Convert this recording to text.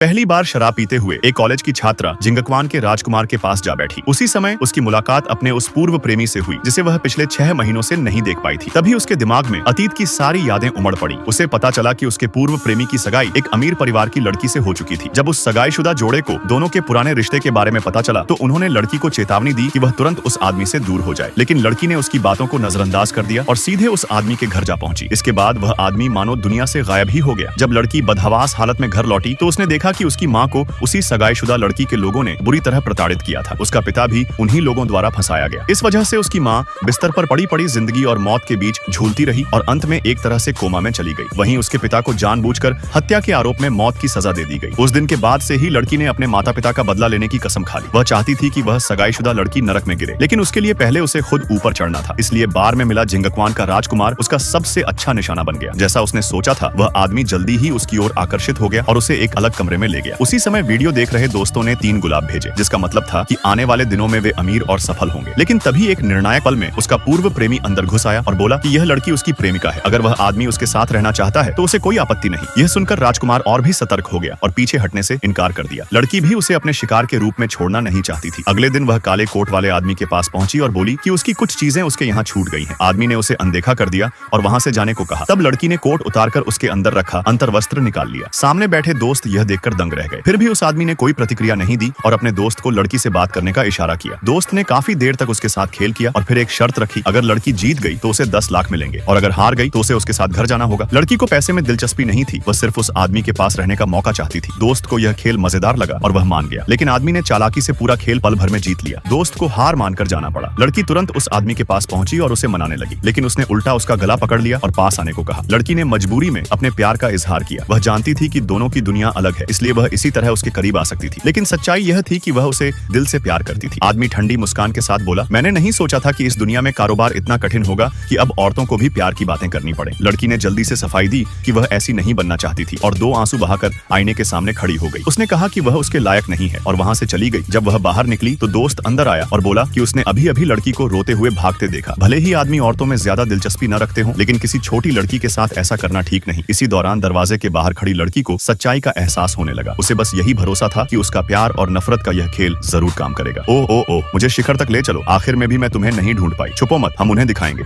पहली बार शराब पीते हुए एक कॉलेज की छात्रा जिंगक्वान के राजकुमार के पास जा बैठी। उसी समय उसकी मुलाकात अपने उस पूर्व प्रेमी से हुई जिसे वह पिछले 6 महीनों से नहीं देख पाई थी। तभी उसके दिमाग में अतीत की सारी यादें उमड़ पड़ी। उसे पता चला कि उसके पूर्व प्रेमी की सगाई एक अमीर परिवार की लड़की से हो चुकी थी। जब उस सगाईशुदा जोड़े को दोनों के पुराने रिश्ते के बारे में पता चला तो उन्होंने लड़की को चेतावनी दी कि वह तुरंत उस आदमी से दूर हो जाए, लेकिन लड़की ने उसकी बातों को नजरअंदाज कर दिया और सीधे उस आदमी के घर जा पहुंची। इसके बाद वह आदमी मानो दुनिया से गायब ही हो गया। जब लड़की बदहवास हालत में घर लौटी तो उसने देखा कि उसकी माँ को उसी सगाईशुदा लड़की के लोगों ने बुरी तरह प्रताड़ित किया था। उसका पिता भी उन्हीं लोगों द्वारा फंसाया गया। इस वजह से उसकी माँ बिस्तर पर पड़ी पड़ी जिंदगी और मौत के बीच झूलती रही और अंत में एक तरह से कोमा में चली गई। वहीं उसके पिता को जानबूझकर हत्या के आरोप में मौत की सजा दे दी गई। उस दिन के बाद से ही लड़की ने अपने माता पिता का बदला लेने की कसम खा ली। वह चाहती थी कि वह सगाईशुदा लड़की नरक में गिरे, लेकिन उसके लिए पहले उसे खुद ऊपर चढ़ना था। इसलिए बार में मिला जिंगक्वान का राजकुमार उसका सबसे अच्छा निशाना बन गया। जैसा उसने सोचा था वह आदमी जल्दी ही उसकी ओर आकर्षित हो गया और उसे एक अलग कमरे में ले गया। उसी समय वीडियो देख रहे दोस्तों ने 3 गुलाब भेजे, जिसका मतलब था कि आने वाले दिनों में वे अमीर और सफल होंगे। लेकिन तभी एक निर्णायक पल में उसका पूर्व प्रेमी अंदर घुस आया और बोला कि यह लड़की उसकी प्रेमिका है। अगर वह आदमी उसके साथ रहना चाहता है तो उसे कोई आपत्ति नहीं। यह सुनकर राजकुमार और भी सतर्क हो गया और पीछे हटने से इनकार कर दिया। लड़की भी उसे अपने शिकार के रूप में छोड़ना नहीं चाहती थी। अगले दिन वह काले कोट वाले आदमी के पास पहुंची और बोली कि उसकी कुछ चीजें उसके यहाँ छूट गई हैं। आदमी ने उसे अनदेखा कर दिया और वहां से जाने को कहा। तब लड़की ने कोट उतारकर उसके अंदर रखा अंतर्वस्त्र निकाल लिया। सामने बैठे दोस्त यह देखकर दंग रह गए। फिर भी उस आदमी ने कोई प्रतिक्रिया नहीं दी और अपने दोस्त को लड़की से बात करने का इशारा किया। दोस्त ने काफी देर तक उसके साथ खेल किया और फिर एक शर्त रखी, अगर लड़की जीत गई तो उसे 10 लाख मिलेंगे और अगर हार गई तो उसे उसके साथ घर जाना होगा। लड़की को पैसे में दिलचस्पी नहीं थी, वह सिर्फ उस आदमी के पास रहने का मौका चाहती थी। दोस्त को यह खेल मजेदार लगा और वह मान गया, लेकिन आदमी ने चालाकी से पूरा खेल पल भर में जीत लिया। दोस्त को हार मानकर जाना पड़ा। लड़की तुरंत उस आदमी के पास पहुंची और उसे मनाने लगी, लेकिन उसने उल्टा उसका गला पकड़ लिया और पास आने को कहा। लड़की ने मजबूरी में अपने प्यार का इजहार किया। वह जानती थी कि दोनों की दुनिया अलग है, इसलिए वह इसी तरह उसके करीब आ सकती थी, लेकिन सच्चाई यह थी कि वह उसे दिल से प्यार करती थी। आदमी ठंडी मुस्कान के साथ बोला, मैंने नहीं सोचा था कि इस दुनिया में कारोबार इतना कठिन होगा कि अब औरतों को भी प्यार की बातें करनी पड़े। लड़की ने जल्दी से सफाई दी कि वह ऐसी नहीं बनना चाहती थी और 2 आंसू बहाकर आईने के सामने खड़ी हो गई। उसने कहा कि वह उसके लायक नहीं है और वहां से चली गई। जब वह बाहर निकली तो दोस्त अंदर आया और बोला कि उसने अभी अभी लड़की को रोते हुए भागते देखा। भले ही आदमी औरतों में ज्यादा दिलचस्पी न रखते हो, लेकिन किसी छोटी लड़की के साथ ऐसा करना ठीक नहीं। इसी दौरान दरवाजे के बाहर खड़ी लड़की को सच्चाई का एहसास होने लगा। उसे बस यही भरोसा था कि उसका प्यार और नफरत का यह खेल जरूर काम करेगा। ओ मुझे शिखर तक ले चलो, आखिर में भी मैं तुम्हें नहीं ढूंढ पाई। छुपो मत, हम उन्हें दिखाएंगे।